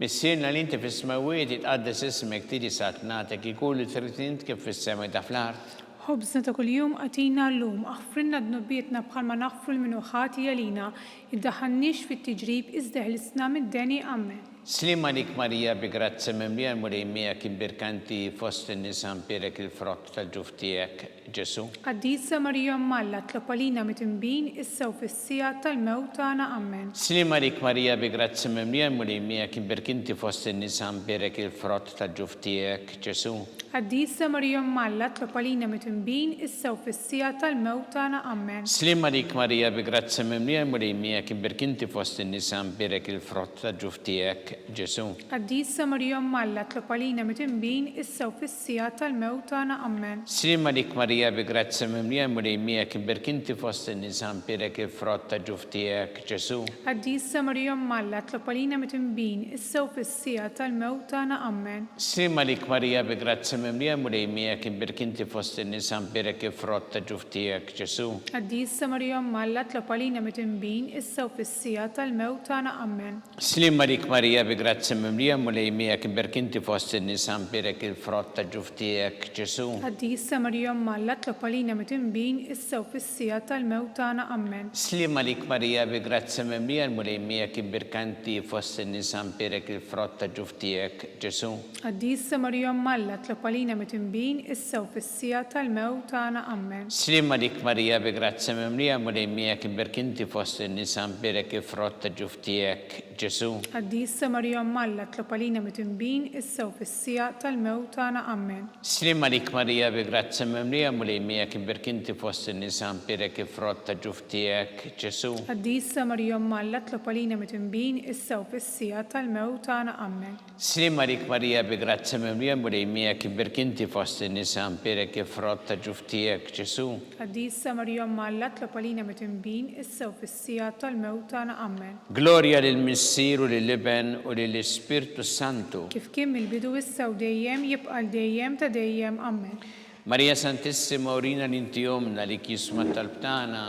Missierna li inti fis-smawiet jitqaddes ismek tiġi satnatek ikun li trid int kif fis-sema ta' fl-art. Ħobżna ta' kuljum għatina llum, aħfrinna dnubietna bħalma naħfru l-minu ħati għalina, iddaħannix fit-tiġrib iżda ħlisna mid-deni. Amen. Slima dik Marija bi grazzi mimlija mulejmija kien birkanti fost in-nisa mpierek il-frott tal-ġuf tiegħek Ġesu. Qaddisa Marija Omm Alla tlopalina mitinbin issa u fis-sija tal-mewt tagħna. Amen. Slima dik Marija bi grazzi mimlija mulejmija kien birkanti fost in-nisa mpierek il-frott tal-ġuf tiegħek Ġesu. Qaddisa Marija Omm Alla tlopalina mitinbin issa u fis-sija tal-mewt tagħna. Amen. Slima dik Marija bi grazzi mimlija mulejmija kien birkanti fost in-nisa mpierek il-frott tal-ġuf tiegħek Ġesu. Qaddisa Marija Omm Alla tlopalina mitinbin issa u fis-sija tal-mewt tagħna. Amen. Slima dik Marija bi grazzi mimlija mulejmija kien birkanti fost in-nisa mpierek il-frott tal-ġuf tiegħek Ġesu. Qaddisa Marija Omm Alla tlopalina mitinbin issa u fis-sija tal-mewt tagħna. Amen. Slima dik Marija bi grazzi mimlija mulejmija kien birkanti fost in-nisa mpierek il-frott tal-ġuf tiegħek Ġesu. Qaddisa Marija Omm Alla tlopalina mitinbin issa u fis-sija tal-mewt tagħna. Amen. Slima dik Marija bi grazzi mimlija mulejmija kien birkanti fost in-nisa mpierek il-frott tal-ġuf tiegħek Ġesu. Qaddisa Marija Omm Alla tlopalina mitinbin issa u fis-sija tal-mewt tagħna. Amen. Slima dik Marija bi grazzi mimlija mulejmija kien birkanti fost in-nisa mpierek il-frott tal-ġuf tiegħek Ġesu. Qaddisa Marija Omm Alla tlopalina mitinbin issa u fis-sija tal-mewt tagħna. Amen. Slima dik Marija bi grazzi mimlija mulejmija kien birkanti fost in-nisa mpierek il-frott tal-ġuf tiegħek Ġesu. Qaddisa Marija Omm Alla tlopalina mitinbin issa u fis-sija tal-mewt tagħna. Amen. Slima dik Marija bi grazzi mimlija mulejmija kien birkanti fost in-nisa mpierek il-frott tal-ġuf tiegħek Ġesu. Qaddisa Marija Omm Alla tlopalina mitinbin issa u fis-sija tal-mewt tagħna. Amen. Slima dik Marija bi grazzi mimlija mulejmija kien birkanti fost in-nisa mpierek il-frott tal-ġuf tiegħek Ġesu. Qaddisa Marija Omm Alla tlopalina mitinbin issa u fis-sija tal-mewt tagħna. Amen. Gloria lill-Missieru lill-Iben u lill-Ispirtu Santu. Kif kien mill-bidu issa u dejjem jibqa' dejjem ta' dejjem. Amen. Marija Santissima urina l-inti jomna li kisma talb tagħna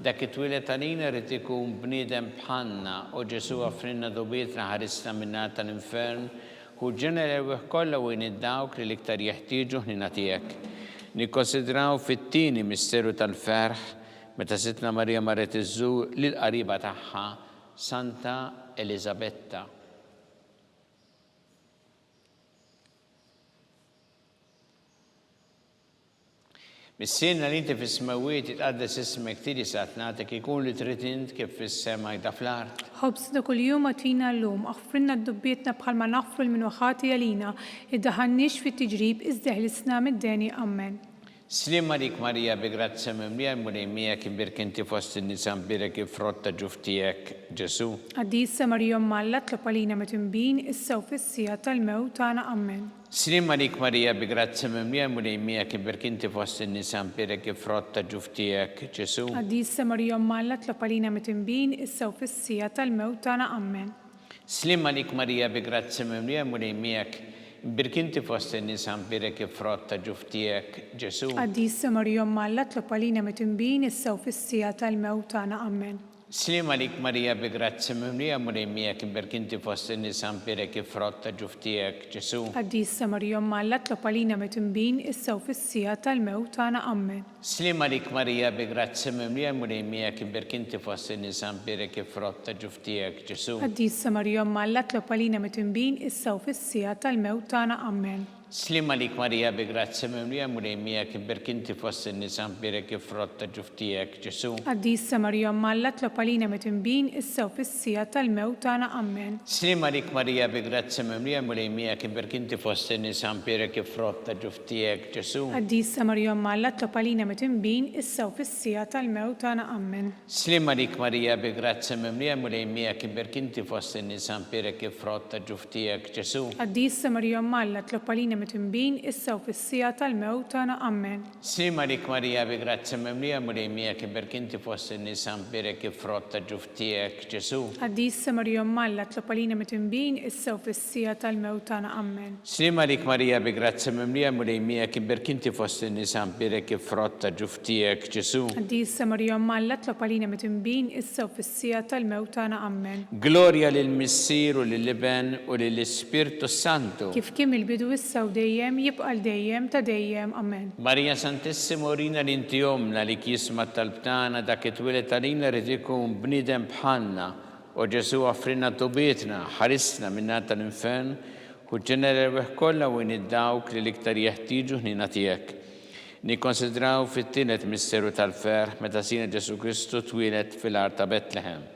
dak it-twilet għalina rrid ikun bniedem bħalna u Ġesu offrinna dubietna ħarisna minnat tal-infern u ġenera kollha u id-dawk li l-iktar jeħtieġu ħnina tiegħek. Nikkonsidraw fit-tieni misteru tal-ferħ meta Sitna Marija marret iżżur lil qariba tagħha Santa Elisabetta. Missienna li inti fis-smawiet itqaddes ismek tiedi sat nagħtek ikun li trid int kif fis-sema jda fl-art. خبزنا كل يوم أعطينا اللوم أغفرنا ذنوبنا بحال ما نغفر من خطايا لينا إدخلناش في التجريب ازدهلسنا من الداني آمين. Slim għalik Marija bi grazza mimlija mulejmija kibirk inti fost in-nisa mbirek ifrotta ġuftijek Ġesu. Għaddisa Marija Malla tlopalina metimbin issa u fissija tal-mewt tagħna Amen. Slim għalik Marija bi grazza mimlija mulejmija kibirk inti fost in-nisa mbirek ifrotta ġuftijek Ġesu. Għaddisa Marija Malla tlopalina metimbin issa u fissija tal-mewt tagħna Amen. Slim għalik Marija bi grazza mimlija mulejmija Birkinti fost in-nisa mbirek ifrotta ġuftijek Ġesu. Għaddisa Marija Malla tlopalina metimbin issa u fissija tal-mewt tagħna Amen. Slim għalik Marija bi grazza mimlija mulejmija kibirkinti fost in-nisa mbirek ifrotta ġuftijek Ġesu. Għaddisa Marija Malla tlopalina metimbin issa u fissija tal-mewt tagħna Amen. Slim għalik Marija bi grazza mimlija mulejmija kibirkinti fost in-nisa mbirek ifrotta ġuftijek Ġesu. Għaddisa Marija Malla tlopalina metimbin issa u fissija tal-mewt tagħna Amen. Slim għalik Marija bi grazza mimlija mulejmija kibirkinti fost in-nisa mbirek ifrotta ġuftijek Ġesu. Għaddisa Marija Malla tlopalina metimbin issa u fissija tal-mewt tagħna Amen. Slim għalik Marija bi grazza mimlija mulejmija kibirkinti fost in-nisa mbirek ifrotta ġuftijek Ġesu. Għaddisa Marija Malla tlopalina metimbin issa u fissija tal-mewt tagħna Amen. Slim għalik Marija bi grazza mimlija mulejmija kibirkinti fost in-nisa mbirek ifrotta ġuftijek Ġesu. Għaddisa Marija Malla tlopalina metimbin issa u fissija tal-mewt tagħna Amen. Slim għalik Marija bi grazza mimlija mulejmija kibirkinti fost in-nisa mbirek ifrotta ġuftijek Ġesu. Għaddisa Marija Malla tlopalina metimbin issa u fissija tal-mewt tagħna Amen. Slim għalik Marija bi grazza mimlija mulejmija kibirkinti fost in-nisa mbirek ifrotta ġuftijek Ġesu. Għaddisa Marija Malla tlopalina metimbin issa u fissija tal-mewt tagħna Amen. Glorja lill-Missier u lill-Iben u lill-Ispirtu Santu. Kif kien il-bidu issa u dejjem jibqa' dejjem ta' dejjem Amen. Marija Santissima urina li inti omna li kisma tal-btana dak it-twilet għalina rid ikun bniedem bħalna u Ġesu offrina tubietna ħarisna minna tal-infern u ġenera kollha u id-dawk li l-iktar jeħtieġu ħnina tiegħek. Nikkonsidraw fit-tielet misteru tal-ferħ meta sina Ġesu Kristu twilet fil-art ta' Betlehem.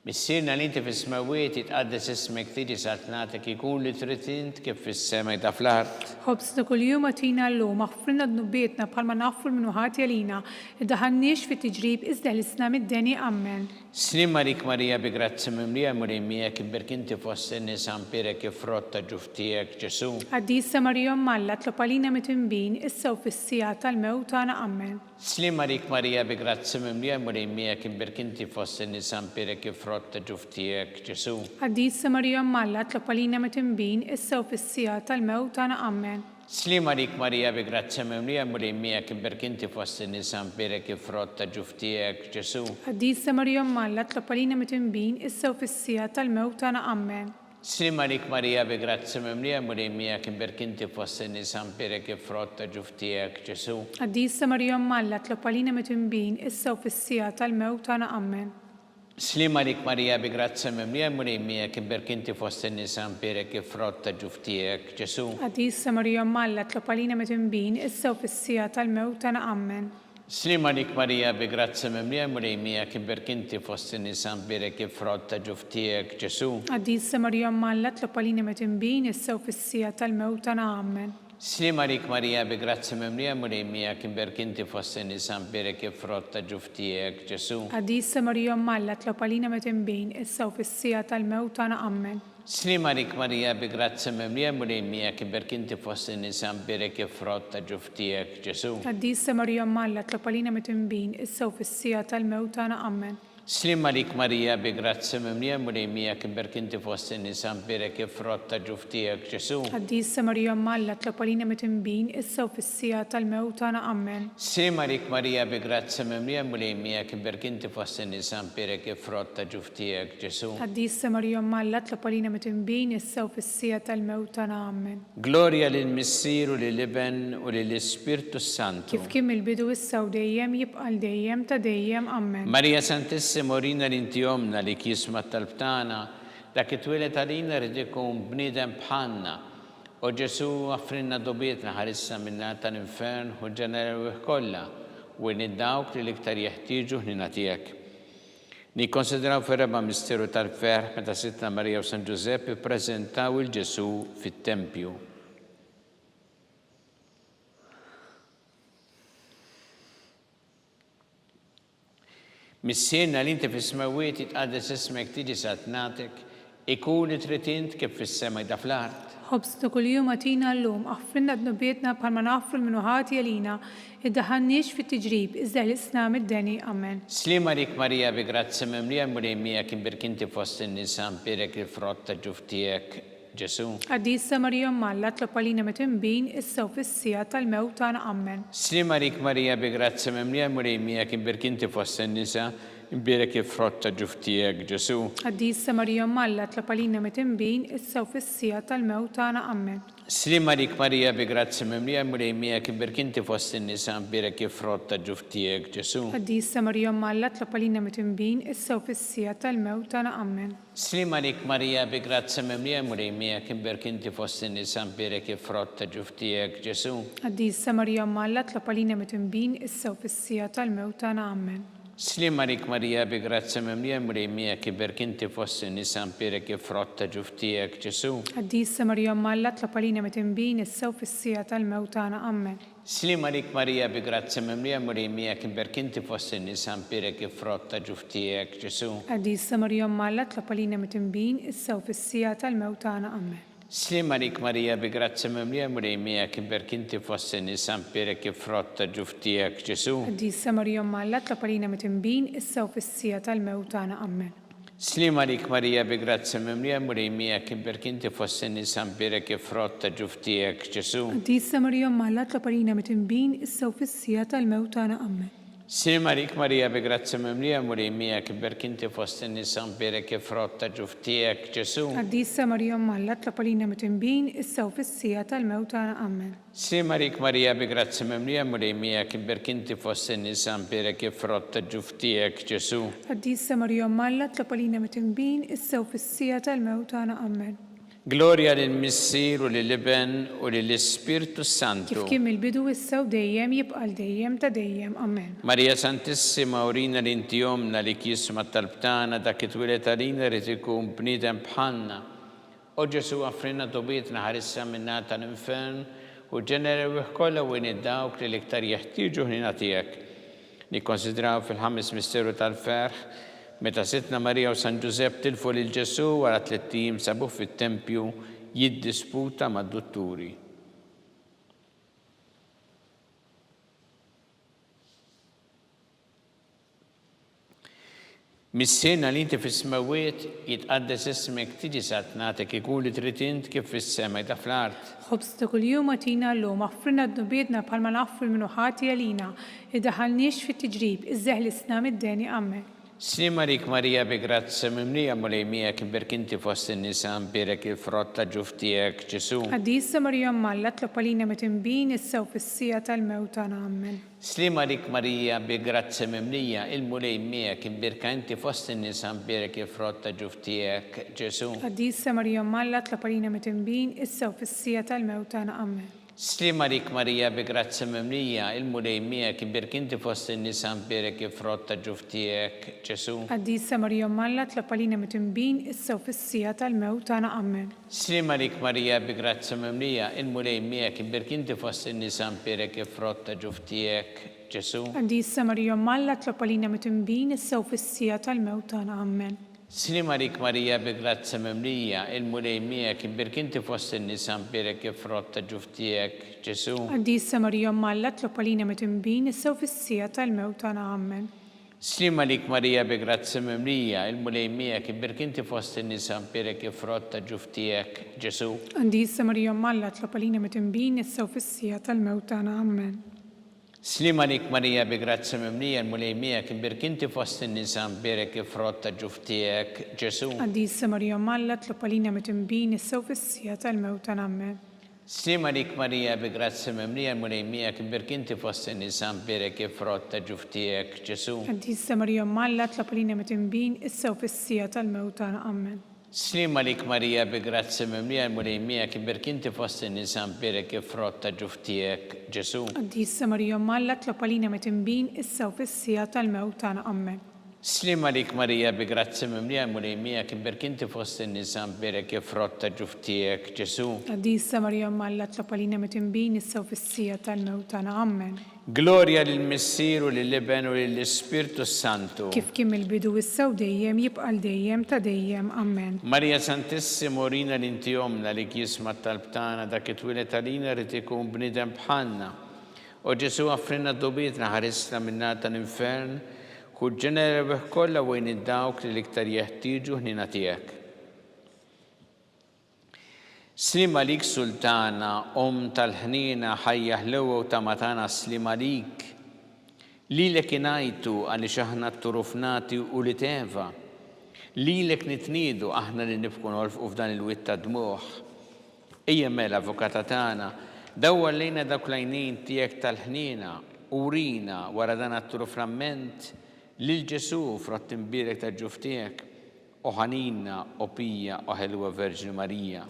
Missierna li inti fis-smawiet itqaddes ismek tiedi sat nagħtek ikun li trid int kif fis-sema jda fl-art. خبزنا كل يوم أعطينا اللوم أغفرنا ذنوبنا بحال ما نغفر من خطايا لينا إدخلناش في التجريب ازدهلسنا من الداني آمين. Slim għalik Marija bi grazza mimlija mulejmija kibirkinti fost in-nisa mbirek ifrotta ġuftijek Ġesu. Għaddisa Marija Malla tlopalina metimbin issa u fissija tal-mewt tagħna Amen. Slim għalik Marija bi grazza mimlija mulejmija kibirkinti fost in-nisa mbirek ifrotta ġuftijek Ġesu. Għaddisa Marija Malla tlopalina metimbin issa u fissija tal-mewt tagħna Amen. Slim għalik Marija bi grazza mimlija mulejmija kibirkinti fost in-nisa mbirek ifrotta ġuftijek Ġesu. Għaddisa Marija Malla tlopalina metimbin issa u fissija tal-mewt tagħna Amen. Slim għalik Marija bi grazza mimlija mulejmija kibirkinti fost in-nisa mbirek ifrotta ġuftijek Ġesu. Għaddisa Marija Malla tlopalina metimbin issa u fissija tal-mewt tagħna Amen. Slim għalik Marija bi grazza mimlija mulejmija kibirkinti fost in-nisa mbirek ifrotta ġuftijek Ġesu. Għaddisa Marija Malla tlopalina metimbin issa u fissija tal-mewt tagħna Amen. Slim għalik Marija bi grazza mimlija mulejmija kibirkinti fost in-nisa mbirek ifrotta ġuftijek Ġesu. Għaddisa Marija Malla tlopalina metimbin issa u fissija tal-mewt tagħna Amen. Slim għalik Marija bi grazza mimlija mulejmija kibirkinti fost in-nisa mbirek ifrotta ġuftijek Ġesu. Għaddisa Marija Malla tlopalina metimbin issa u fissija tal-mewt tagħna Amen. Slim għalik Marija bi grazza mimlija mulejmija kibirkinti fost in-nisa mbirek ifrotta ġuftijek Ġesu. Għaddisa Marija Malla tlopalina metimbin issa u fissija tal-mewt tagħna Amen. Slima lik Marija bi grazzi mimlija mulejmija kimberk inti fost in-nisa mbirek il-frott ta' ġuftijek Ġesu. Għaddisa Marija Malla tlopalina mitimbin issa u fissija tal-mewt tagħna ammen. Slima lik Marija bi grazzi mimlija mulejmija kimberk inti fost in-nisa mbirek il-frott ta' ġuftijek Ġesu. Għaddisa Marija Malla tlopalina mitimbin issa u fissija tal-mewt tagħna ammen. Gloria lil-Missier u lil-Iben u lill-Ispirtu Santu. Kif kien il-bidu issa u dejjem jibqa' dejjem ta' dejjem ammen. Marija Santissima morina l-intijomna li kisma tal-btana, dak it-twilet għalina rrid ikun bniedem bħalna. U Ġesu għaffrinna dobietna ħarissa minna tal-infern u ġeneru kollha u niddawk li l-iktar jeħtieġu ħnina tiegħek. Nikkonsidraw fir-reba' misteru tal-ferħ meta Sittna Marija u San Giuseppe ppreżentaw il-Ġesu fit-Tempju. Missienna li inti fis-smawiet jitqaddes ismek tiġi satnatek, ikun it-tritint kif fis-sema jda fl-art. Ħobsna kuljum għatina l-lum, aħfrinna d-nubietna bħalma nafru l-minuħati għalina, id-daħannix fit-tiġrib, iżda l-isna mid-deni, amen. Slima lik Marija bi grazzi mimlija mulejmija kimberk inti fost in-nisa mbirek il-frott ta' ġuftijek Ġesu. Għaddisa Marija Malla tlopalina mitimbin issa u fissija tal-mewt tagħna ammen. Slima lik Marija bi grazzi mimlija mulejmija kimberk inti fost in-nisa mbirek il-frott ta' ġuftijek Ġesu. Għaddisa Marija Malla tlopalina mitimbin issa u fissija tal-mewt tagħna ammen. Slima lik Marija bi grazzi mimlija mulejmija kimberk inti fost in-nisa mbirek il-frott ta' ġuftijek Ġesu. Għaddisa Marija Malla tlopalina mitimbin issa u fissija tal-mewt tagħna ammen. Slima lik Marija bi grazzi mimlija mulejmija kimberk inti fost in-nisa mbirek il-frott ta' ġuftijek Ġesu. Għaddisa Marija Malla tlopalina mitimbin issa u fissija tal-mewt tagħna ammen. Slima lik Marija bi grazzi mimlija mulejmija kimberk inti fost in-nisa mbirek il-frott ta' ġuftijek Ġesu. Għaddisa Marija Malla tlopalina mitimbin issa u fissija tal-mewt tagħna ammen. Slima lik Marija bi grazzi mimlija mulejmija kimberk inti fost in-nisa mbirek il-frott ta' ġuftijek Ġesu. Għaddisa Marija Malla tlopalina mitimbin issa u fissija tal-mewt tagħna ammen. Slima lik Marija bi grazzi mimlija mulejmija kimberk inti fost in-nisa mbirek il-frott ta' ġuftijek Ġesu. Għaddisa Marija Malla tlopalina mitimbin issa u fissija tal-mewt tagħna ammen. Slima lik Marija bi grazzi mimlija mulejmija kimberk inti fost in-nisa mbirek il-frott ta' ġuftijek Ġesu. Għaddisa Marija Malla tlopalina mitimbin issa u fissija tal-mewt tagħna ammen. Slima lik Marija bi grazzi mimlija mulejmija kimberk inti fost in-nisa mbirek il-frott ta' ġuftijek Ġesu. Għaddisa Marija Malla tlopalina mitimbin issa u fissija tal-mewt tagħna ammen. Slima lik Marija bi grazzi mimlija mulejmija kimberk inti fost in-nisa mbirek il-frott ta' ġuftijek Ġesu. Għaddisa Marija Malla tlopalina mitimbin issa u fissija tal-mewt tagħna ammen. Gloria lil-Missier u lil-Iben u lill-Ispirtu Santu. Kif kien il-bidu issa u dejjem jibqa' dejjem ta' dejjem ammen. Marija Santissima urina l-intijomna li kisma tal-btana dak it-twilet għalina rrid ikun bniedem bħalna. U Ġesu għaffrinna dobietna ħarissa minna tal-infern u ġeneru kollha u niddawk li l-iktar jeħtieġu ħnina tiegħek. Nikkonsidraw fil-ħames misteru tal-ferħ meta Sittna Marija u San Giuseppe tilfu lil Ġesu wara 3 ijiem sabuh fit-Tempju jiddisputa mad-dutturi. Missienna li inti fis-smawiet jitqaddes ismek tiġi satnatek ikun li tritint kif fis-sema jda fl-art. Ħobsna kuljum għatina l-lum, aħfrinna d-nubietna bħalma nafru l-minuħati għalina, id-daħalniex fit-tiġrib, iż-żeħlisna mid-deni ammen. Slima lik Marija bi grazzi mimlija mulejmija kimberk inti fost in-nisa mbirek il-frott ta' ġuftijek Ġesu. Għaddisa Marija Malla tlopalina mitimbin issa u fissija tal-mewt tagħna ammen. Slima lik Marija bi grazzi mimlija il-mulejmija kimberk inti fost in-nisa mbirek il-frott ta' ġuftijek Ġesu. Għaddisa Marija Malla tlopalina mitimbin issa u fissija tal-mewt tagħna ammen. Slima lik Marija bi grazzi mimlija il-mulejmija kimberk inti fost in-nisa mbirek il-frott ta' ġuftijek Ġesu. Għaddisa Marija Malla tlopalina mitimbin issa u fissija tal-mewt tagħna ammen. Slima lik Marija bi grazzi mimlija il-mulejmija kimberk inti fost in-nisa mbirek il-frott ta' ġuftijek Ġesu. Għaddisa Marija Malla tlopalina mitimbin issa u fissija tal-mewt tagħna ammen. Slima lik Marija bi grazzi mimlija il-mulejmija kimberk inti fost in-nisa mbirek il-frott ta' ġuftijek Ġesu. Għaddisa Marija Malla tlopalina mitimbin issa u fissija tal-mewt tagħna ammen. Slima lik Marija bi grazzi mimlija, il-mulejmija kibir kinti fost in-nisa mpirek ifrott ta' ġuftijek Ġesu. Għandisa Marija Malla tlopalina mitimbin issaw fissija tal-mewt tagħna. Amen. Slima lik Marija bi grazzi mimlija, il-mulejmija kibir kinti fost in-nisa mpirek ifrott ta' ġuftijek Ġesu. Għandisa Marija Malla tlopalina mitimbin issaw fissija tal-mewt tagħna. Amen. Slima lik Marija bi grazzi mimlija, il-mulejmija kibir kinti fost in-nisa mpirek ifrott ta' ġuftijek Ġesu. Għandisa Marija Malla tlopalina mitimbin issaw fissija tal-mewt tagħna. Amen. Slima lik Marija bi grazzi mimlija, il-mulejmija kibir kinti fost in-nisa mpirek ifrott ta' ġuftijek Ġesu. Għandisa Marija Malla tlopalina mitimbin issaw fissija tal-mewt tagħna. Amen. Slima lik Marija bi grazzi mimlija, il-mulejmija kibir kinti fost in-nisa mpirek ifrott ta' ġuftijek Ġesu. Għandisa Marija Malla tlopalina mitimbin issaw fissija tal-mewt tagħna. Amen. Gloria lill-Missieru, lill-Iben u lill-Ispirtu Santu. Kif kien il-bidu issaw dejjem jibqal dejjem ta' dejjem. Amen. Marija Santissimo, rina l-inti omna li jisma tal-btana dak it-twilet għalina rrid ikun bnidem bħalna. U Ġesu għaffrinna d-dubietna ħarisna minna tal-infern, u ġenera bih kollha wejn id-dawk li l-iktar jeħtieġu ħnina tiegħek. Slima lik Sultana, tal-ħnina ħajja ħlewa u tamatana slima lik. Lilek inajtu għaliex aħna t-turufnati u li teva. Lilek nitnidu aħna li nibku nolfqu f'dan il-witt ta' dmuħ. Ejja mela avukata tagħna, dawwar lejna dawk l-għajnejn tiegħek tal-ħnina u rina wara dan at-turuframent lil Ġesu frott imbirek ta' ġuftijek u ħanina u pija u ħelwa Verġni Marija.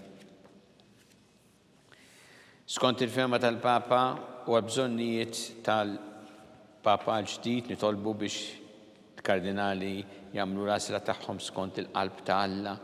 Skont il-fema tal-Papa u għabżonnijiet tal-Papa ġdid nitolbu biex il-kardinali jagħmlu l-għasla tagħhom skont il-qalb ta' Alla.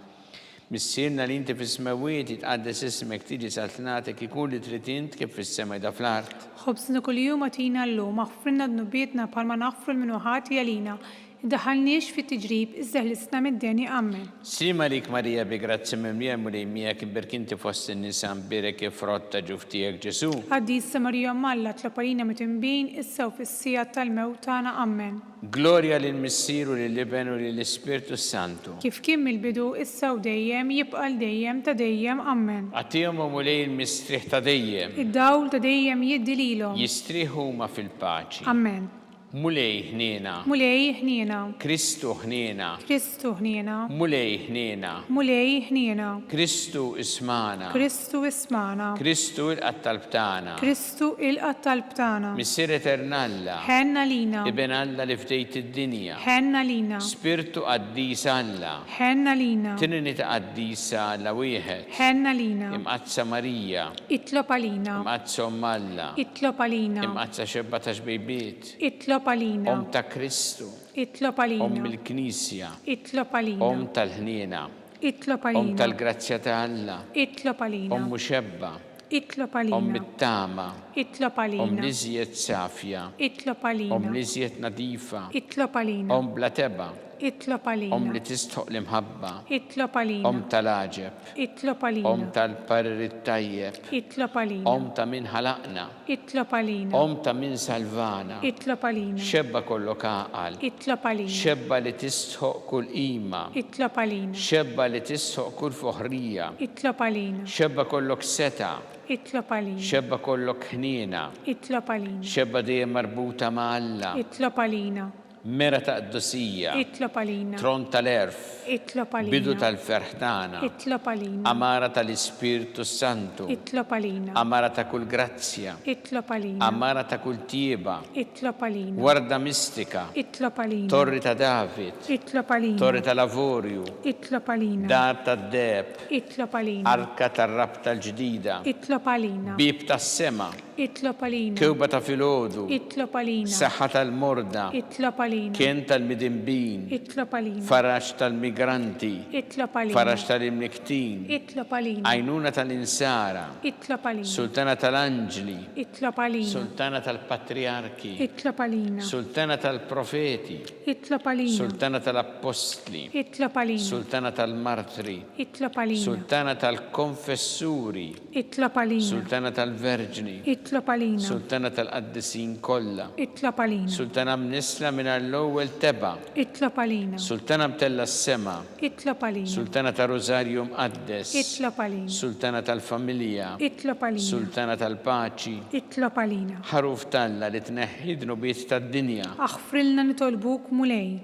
Missierna li inti fis-smawiet jitqaddes ismek tiġi saltnatek ikun li trid int kif fis-sema jda fl-art. Ħobsna kuljum għatina llum, aħfrilna d-nubietna bħalma naħfru l-minuħati għalina. Iddaħalniex fit-tiġrib, iżda ħlisna mid-deni. Amen. Slima lik Marija bi grazzi mimlija, mulejmija kibir kinti fost in-nisa mpirek ifrott ta' ġuftijek Ġesu. Għaddisa Marija Malla tlopalina mitimbin issaw fissija tal-mewt tagħna. Amen. Gloria lill-Missieru, lill-Iben u lill-Ispirtu Santu. Kif kien mill-bidu issaw dejjem jibqal dejjem ta' dejjem. Amen. Għatihom mulej il-mistrieħ ta' dejjem. Id-dawl ta' dejjem jiddi lilhom. Jistrieħu ma fil-paċi. Amen. Mulej ħniena. Mulej ħniena. Kristu ħniena. Kristu ħniena. Mulej ħniena. Mulej ħniena. Kristu ismana. Kristu ismana. Kristu il-qattalbtana. Kristu il-qattalbtana. Missier Eternalla. Ħenna lina. Iben Alla li fdejt id-dinja. Ħenna lina. Spirtu qaddis Alla. Ħenna lina. Trinita qaddisa Alla wieħed. Ħenna lina. Imqazza Marija. Itlob għalina. Imqazza Alla. Itlob għalina. Imqazza xebba ta' xbejbiet. Itlob għalina. Om ta' Kristu. Itlob għalina. Om il-Knisja. Itlob għalina. Om tal-ħniena. Itlob għalina. Om tal-grazzja ta' Alla. Itlob għalina. Om muxebba. Itlob għalina. Om it-tama. Itlob għalina. Om liżjed safja. Itlob għalina. Om liżjed nadifa. Itlob għalina. Om blateba. Itlob għalina. Om li tistħoq l-imħabba. Itlob għalina. Om tal-aġeb. Itlob għalina. Om tal-parir tajjeb. Itlob għalina. Om ta' min ħalaqna. Itlob għalina. Om ta' min salvana. Itlob għalina. Xebba kollok għaqal. Itlob għalina. Xebba li tistħoq kull qima. Itlob għalina. Xebba li tistħoq kull foħrija. Itlob għalina. Xebba kollok seta. Itlob għalina. Xebba kollok ħniena. Itlob għalina. Xebba dejjem marbuta ma' Alla. Itlob għalina. Mera ta' qdusija. Itlob għalina. Tron tal-erf. Itlob għalina. Bidu tal-ferħtana. Itlob għalina. Amara tal-Ispirtu Santu. Itlob għalina. Amara ta' kull grazzja. Itlob għalina. Amara ta' kull tieba. Itlob għalina. Warda mistika. Itlob għalina. Torri ta' David. Itlob għalina. Torri ta' Lavorju. Itlob għalina. Dar ta' Deb. Itlob għalina. Arka ta' rab tal-ġdida. Itlob għalina. Bib ta' sema. Itlob għalina. Kewba ta' filodu. Itlob għalina. Saħħa tal-morda. Itlob għalina. Kien tal-midimbin. Itlob għalina. Farax tal-migranti. Itlob għalina. Farax tal-imniktin. Itlob għalina. Għajnuna tal-insara. Itlob għalina. Sultana tal-anġli. Itlob għalina. Sultana tal-patriarki. Itlob għalina. Sultana tal-profeti. Itlob għalina. Sultana tal-apostli. Itlob għalina. Sultana tal-martri. Itlob għalina. Sultana tal-konfessuri. Itlob għalina. Sultana tal-verġni. itlob għalina, Sultana tal-qaddisin kollha, itlob għalina, Sultana mnisla minn l-ewwel teba, itlob għalina, Sultana mtella s-sema, itlob għalina, Sultana ta' Rosario mqaddes, itlob għalina, Sultana tal-familja, itlob għalina, Sultana tal-paċi, itlob għalina. ħaruf talla li tneħħi dnubiet tad-dinja, Aħfrilna nitolbuk mulej,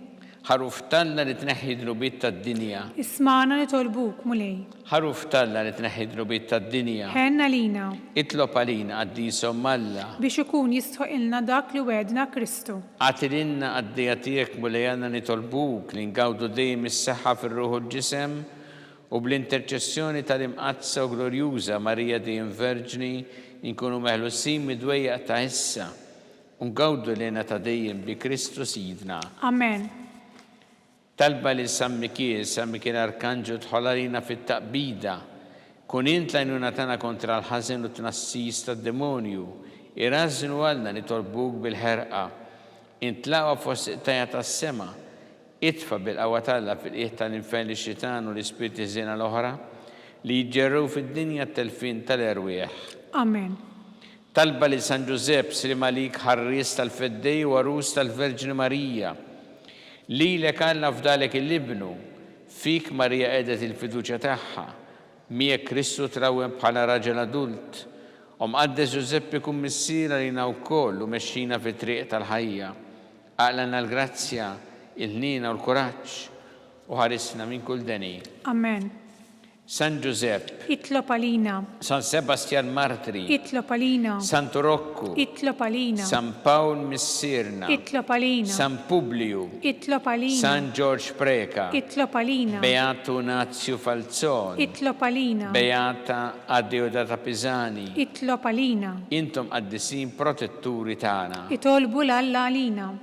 ħaruf talla li tneħħi dnubiet tad-dinja, ismana nitolbuk mulej, ħaruf talla li tneħħi dnubiet tad-dinja, ħenna lina itlob għalina għaddisom Alla, biex ikun jistħoq ilna dak li wedna Kristu. għatilinna għaddija tiegħek mulejana nitolbuk li ngawdu dejjem is-saħħa fir-ruħ u l-ġisem u bl-interċessjoni tal-imqazza u glorjuża Marija dejjem Verġni inkunu meħlusin mid-dwejjaq ta' issa u ngawdu lena ta' dejjem bi Kristu Sidna. Amen. Talba li San Mikiel Arkanġu tħolarina fit-taqbida, kun int lajnuna tana kontra l-ħażen u tnassis tad-demonju, irrażnu għalna nitolbuk bil-ħerqa, intlaqwa fost iqtajja tas-sema, itfa bil-qawwa talla fil-qiegħ tal-infern li xitan u l-ispirti żiena l-oħra li jġerru fid-dinja t-telfin tal-erwieħ. Amen. Talba li San Giuseppe Srimalik ħarris tal-feddej u arus tal-Verġni Marija, li lek għalla f'dalek il-libnu, fik Marija edet il-fiduċa tagħha, miegħek Kristu trawem bħala raġel adult, mqaddes Giuseppe kun missiera lina wkoll u mexxina fit-triq tal-ħajja, għaqlana l-grazzja, il-ħnina u l-kuraġġ u ħarisna minn kull deni. Amen. San Giuseppe, itlob għalina, San Sebastian Martri, itlob għalina, San Turokku, itlob għalina, San Paul Missirna, itlob għalina, San Publiu, itlob għalina, San George Preka, itlob għalina, Beato Nazio Falzon, itlob għalina, Beata Addeodata Pisani, itlob għalina, intom qaddisin protetturi tagħna. itolbu l-Alla għalina.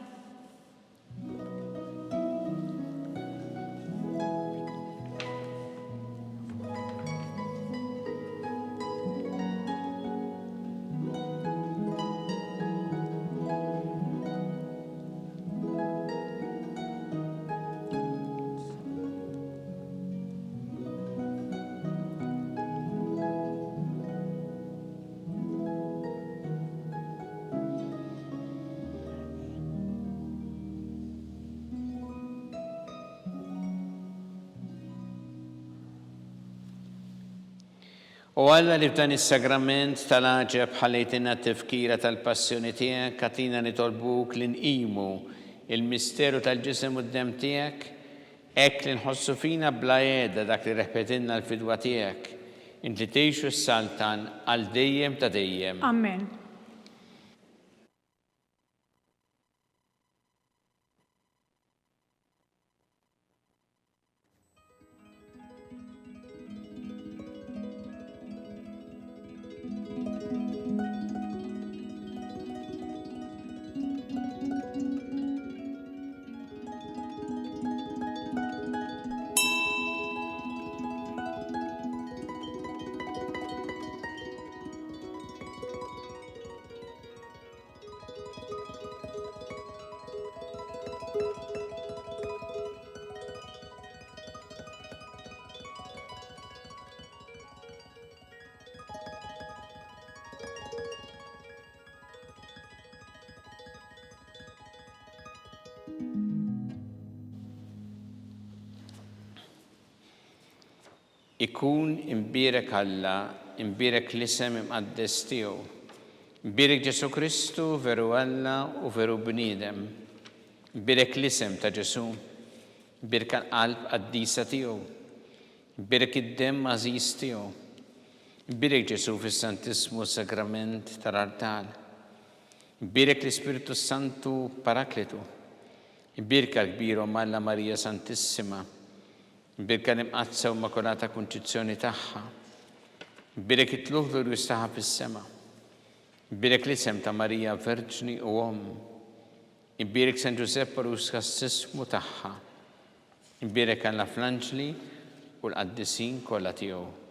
U Alla li f'dan is-sagrament tal-għaġeb ħallejtina t-tifkira tal-passjoni tiegħek, katina nitolbuk li nqimu il-misteru tal-ġisem u d-dem tiegħek, hekk li nħossu fina bla għeda dak li reħpetilna l-fidwa tiegħek, inti tgħixu s-saltan għal dejjem ta' dejjem. Amen. Ikun imbirek Alla, imbirek l-isem imqaddes tiegħu. Imbirek Ġesu Kristu veru Alla u veru bniedem. Imbirek l-isem ta' Ġesu. Imbirek l-qalb qaddisa tiegħu. Imbirek id-dem għażiż tiegħu. Imbirek Ġesu fis-Santismu Sagrament tal-Altar. Imbirek l-Ispiritu Santu Parakletu. Imbirek l-kbir Alla Marija Santissima. Imbirek l-imqazza u Immakolata Konċizzjoni tagħha. Imbirek it-tluħ u jistaħa fis-sema. Imbirek l-isem ta' Marija Verġni u Imbirek San Giuseppe u s-kassismu tagħha. Imbirek Alla fl-anġli u l-qaddisin kollha tiegħu.